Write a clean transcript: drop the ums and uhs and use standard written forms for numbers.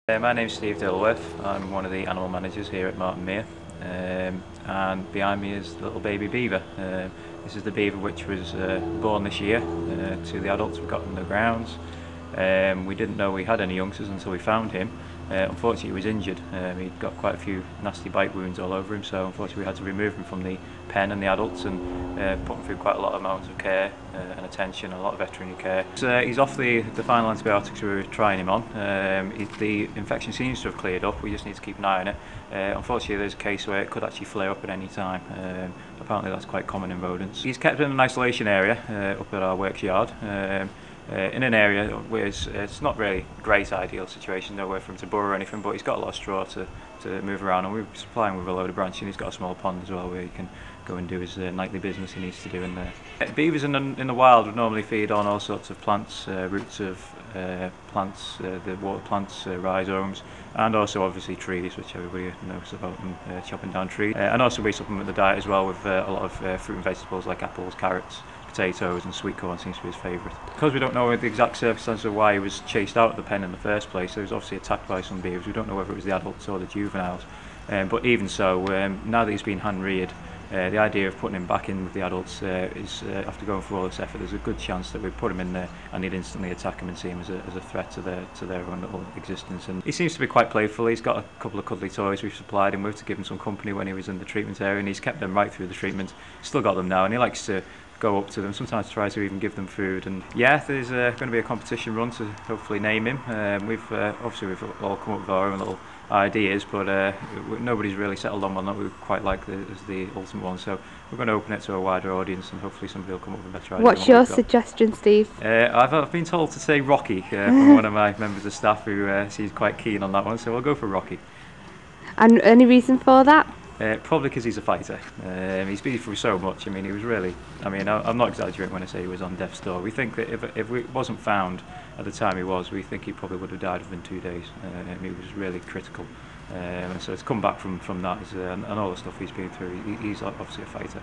My name's Steve Dilworth. I'm one of the animal managers here at Martin Mere, and behind me is the little baby beaver. This is the beaver which was born this year. To the adults we got in the grounds. We didn't know we had any youngsters until we found him. Unfortunately, he was injured. He'd got quite a few nasty bite wounds all over him, so unfortunately we had to remove him from the pen and the adults and put him through quite a lot of amounts of care and attention, a lot of veterinary care. So, he's off the final antibiotics we were trying him on. The infection seems to have cleared up, we just need to keep an eye on it. Unfortunately, there's a case where it could actually flare up at any time. Apparently that's quite common in rodents. He's kept in an isolation area up at our works yard. In an area where it's not really a great ideal situation, nowhere for him to burrow or anything, but he's got a lot of straw to move around, and we supply him with a load of branching. He's got a small pond as well where he can go and do his nightly business he needs to do in there. Beavers in the wild would normally feed on all sorts of plants, roots of plants, the water plants, rhizomes, and also obviously trees, which everybody knows about them, chopping down trees. And also we supplement the diet as well with a lot of fruit and vegetables like apples, carrots, potatoes, and sweet corn seems to be his favourite. Because we don't know the exact circumstances of why he was chased out of the pen in the first place, he was obviously attacked by some beavers. We don't know whether it was the adults or the juveniles, but even so, now that he's been hand-reared, the idea of putting him back in with the adults is, after going through all this effort, there's a good chance that we put him in there and he'd instantly attack him and see him as a threat to their own little existence. And he seems to be quite playful. He's got a couple of cuddly toys we've supplied him with to give him some company when he was in the treatment area, and he's kept them right through the treatment. Still got them now, and he likes to go up to them, sometimes try to even give them food. And yeah, there's going to be a competition run to hopefully name him. We've all come up with our own little ideas, but nobody's really settled on one that we quite like as the ultimate one, so we're going to open it to a wider audience and hopefully somebody will come up with a better idea. What's your suggestion, Steve? I've been told to say Rocky from one of my members of staff who seems quite keen on that one, so we'll go for Rocky. And any reason for that? Probably because he's a fighter. He's been through so much. I mean, he was really, I'm not exaggerating when I say he was on death's door. We think that if it wasn't found at the time we think he probably would have died within 2 days. He was really critical. And so to come back from that and all the stuff he's been through, he's obviously a fighter.